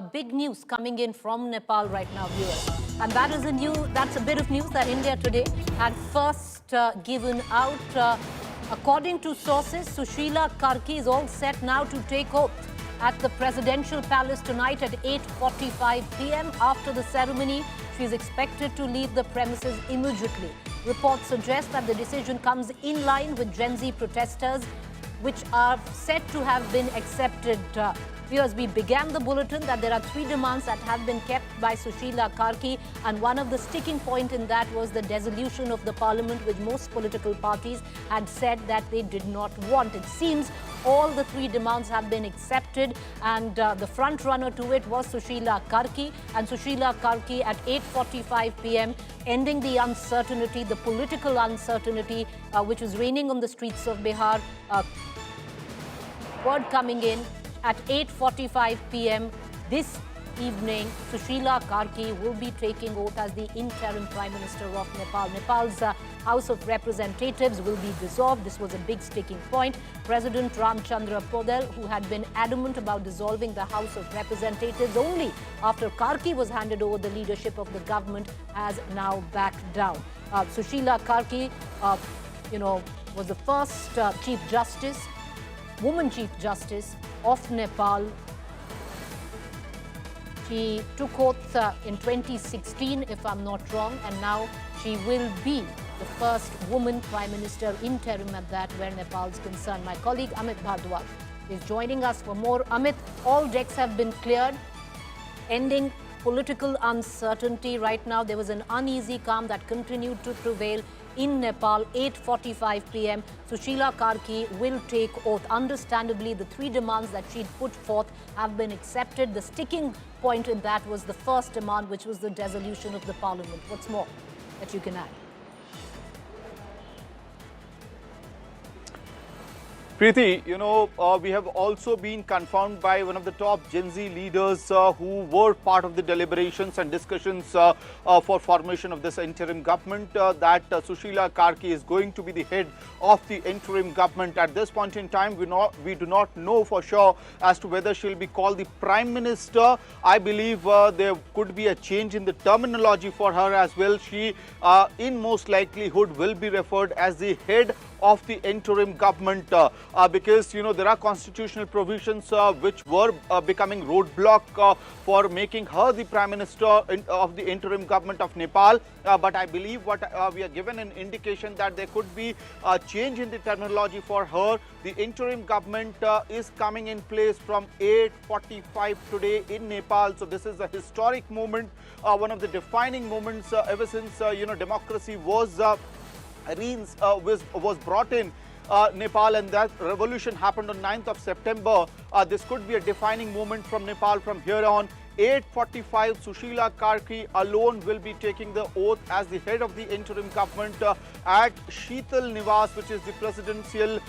Big news coming in from Nepal right now, viewers. And that's a bit of news that India today had first given out. According to sources, Sushila Karki is all set now to take oath at the presidential palace tonight at 8:45 p.m. After the ceremony, she is expected to leave the premises immediately. Reports suggest that the decision comes in line with Gen Z protesters, which are said to have been accepted. Viewers, we began the bulletin that there are 3 demands that have been kept by Sushila Karki, and one of the sticking point in that was the dissolution of the parliament, which most political parties had said that they did not want. It seems all the 3 demands have been accepted, and the front runner to it was Sushila Karki. And Sushila Karki at 8:45 p.m. ending the uncertainty, the political uncertainty which was reigning on the streets of Bihar. Word coming in at 8:45 p.m. this evening, Sushila Karki will be taking oath as the interim Prime Minister of Nepal. Nepal's House of Representatives will be dissolved. This was a big sticking point. President Ramchandra Podel, who had been adamant about dissolving the House of Representatives only after Karki was handed over the leadership of the government, has now backed down. Sushila Karki, was the first Chief Justice, woman Chief Justice of Nepal. She took oath in 2016, if I'm not wrong, and now she will be the first woman Prime Minister, interim at that, where Nepal is concerned. My colleague Amit Bhardwaj is joining us for more. Amit, all decks have been cleared, ending political uncertainty right now. There was an uneasy calm that continued to prevail in Nepal. 8:45 p.m. Sushila Karki will take oath. Understandably, the 3 demands that she'd put forth have been accepted. The sticking point in that was the first demand, which was the dissolution of the parliament. What's more that you can add? Preeti, we have also been confirmed by one of the top Gen Z leaders who were part of the deliberations and discussions for formation of this interim government that Sushila Karki is going to be the head of the interim government. At this point in time, we do not know for sure as to whether she'll be called the Prime Minister. I believe there could be a change in the terminology for her as well. She, in most likelihood, will be referred as the head of the interim government because there are constitutional provisions which were becoming roadblock for making her the Prime Minister of the interim government of Nepal. But I believe what we are given an indication that there could be a change in the terminology for her. The interim government is coming in place from 8:45 today in Nepal. So this is a historic moment, one of the defining moments ever since democracy was brought in Nepal, and that revolution happened on 9th of September. This could be a defining moment from Nepal from here on. 8:45, Sushila Karki alone will be taking the oath as the head of the interim government at Sheetal Niwas, which is the presidential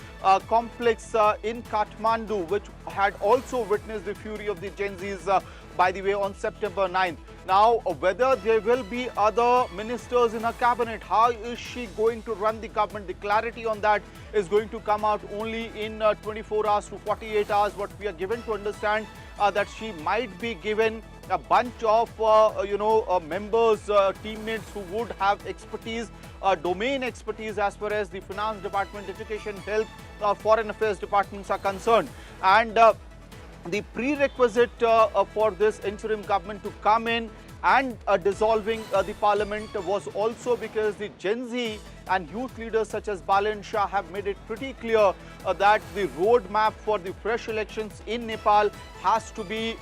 complex in Kathmandu, which had also witnessed the fury of the Gen Zs, by the way, on September 9th. Now, whether there will be other ministers in her cabinet, how is she going to run the government? The clarity on that is going to come out only in 24 hours to 48 hours. What we are given to understand that she might be given a bunch of members, teammates who would have expertise, domain expertise as far as the finance department, education, health, foreign affairs departments are concerned. And the prerequisite for this interim government to come in and dissolving the parliament was also because the Gen Z and youth leaders such as Balen Shah have made it pretty clear that the roadmap for the fresh elections in Nepal has to be,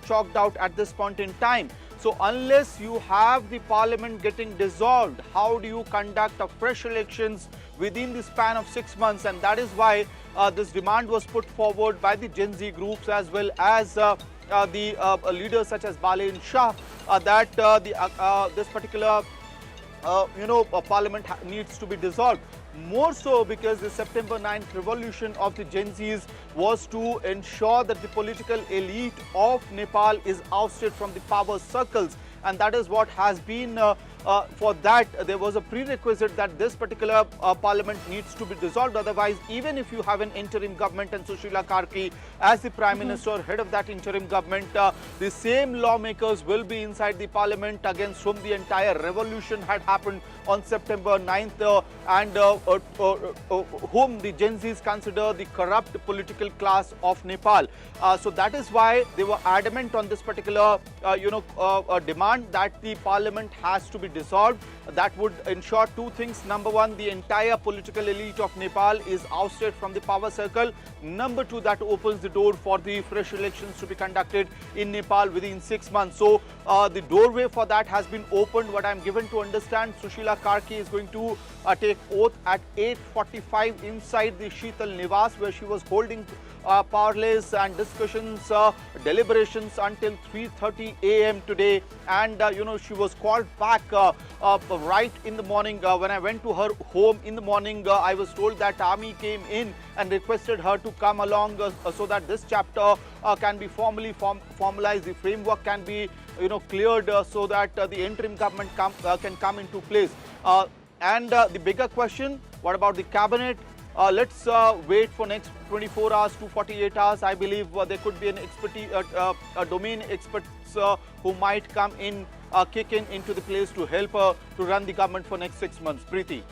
chalked out at this point in time. So unless you have the parliament getting dissolved, how do you conduct a fresh elections within the span of 6 months? And that is why this demand was put forward by the Gen Z groups as well as the leaders such as Balen Shah that this particular parliament needs to be dissolved. More so because the September 9th revolution of the Gen Zs was to ensure that the political elite of Nepal is ousted from the power circles, and that is what has been For that, there was a prerequisite that this particular parliament needs to be dissolved. Otherwise, even if you have an interim government and Sushila Karki as the Prime Minister, head of that interim government, the same lawmakers will be inside the parliament against whom the entire revolution had happened on September 9th and whom the Gen Zs consider the corrupt political class of Nepal. So that is why they were adamant on this particular demand that the parliament has to be dissolved. That would ensure two things. Number one, the entire political elite of Nepal is ousted from the power circle. Number two, that opens the door for the fresh elections to be conducted in Nepal within 6 months. So the doorway for that has been opened. What I'm given to understand, Sushila Karki is going to take oath at 8:45 inside the Sheetal Nivas, where she was holding parleys and discussions, deliberations until 3:30 a.m. today. And she was called back right in the morning. When I went to her home in the morning, I was told that army came in and requested her to come along so that this chapter can be formalized, the framework can be cleared so that the interim government can come into place. And the bigger question, what about the cabinet? Let's wait for next 24 hours to 48 hours. I believe there could be an domain experts who might come in, kick into the place to help to run the government for next 6 months. Preeti.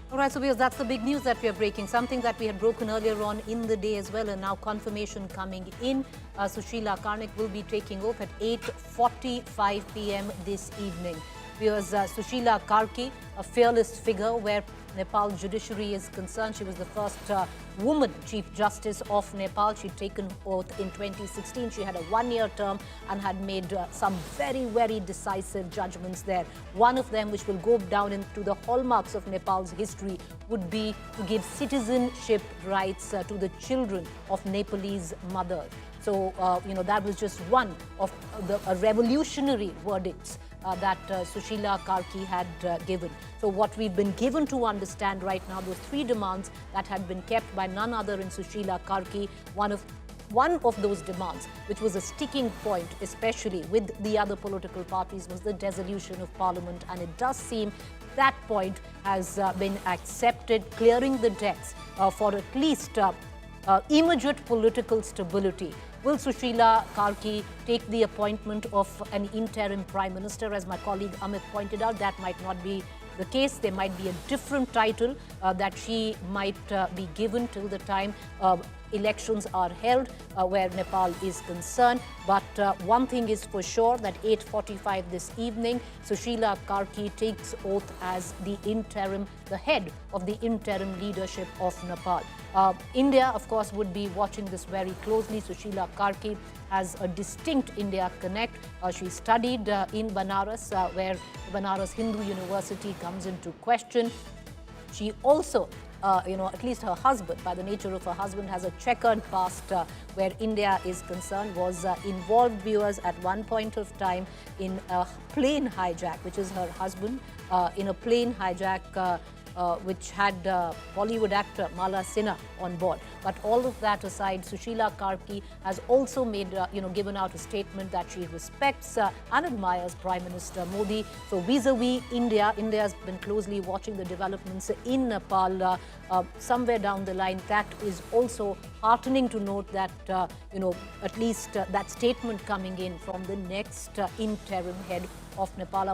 All right, so because that's the big news that we are breaking, something that we had broken earlier on in the day as well, and now confirmation coming in. Sushila Karki will be taking off at 8:45 p.m. this evening. Because Sushila Karki, a fearless figure where Nepal judiciary is concerned. She was the first woman Chief Justice of Nepal. She'd taken oath in 2016. She had a one-year term and had made some very, very decisive judgments there. One of them, which will go down into the hallmarks of Nepal's history, would be to give citizenship rights to the children of Nepalese mothers. So, that was just one of the revolutionary verdicts that Sushila Karki had given. So what we've been given to understand right now, those three demands that had been kept by none other than Sushila Karki, one of those demands, which was a sticking point, especially with the other political parties, was the dissolution of parliament. And it does seem that point has been accepted, clearing the decks for at least immediate political stability. Will Sushila Karki take the appointment of an interim prime minister? As my colleague Amit pointed out, that might not be the case. There might be a different title that she might be given till the time elections are held where Nepal is concerned. But one thing is for sure, that 8:45 this evening, Sushila Karki takes oath as the head of the interim leadership of Nepal. India, of course, would be watching this very closely. Sushila Karki has a distinct India connect. She studied in Banaras, where Banaras Hindu University comes into question. She also, at least her husband, by the nature of her husband, has a checkered past where India is concerned, was involved, viewers, at one point of time in a plane hijack, which is her husband, in a plane hijack which had Bollywood actor Mala Sinha on board. But all of that aside, Sushila Karki has also made, given out a statement that she respects and admires Prime Minister Modi. So vis-a-vis India, India has been closely watching the developments in Nepal. Somewhere down the line, that is also heartening to note that, at least that statement coming in from the next interim head of Nepal.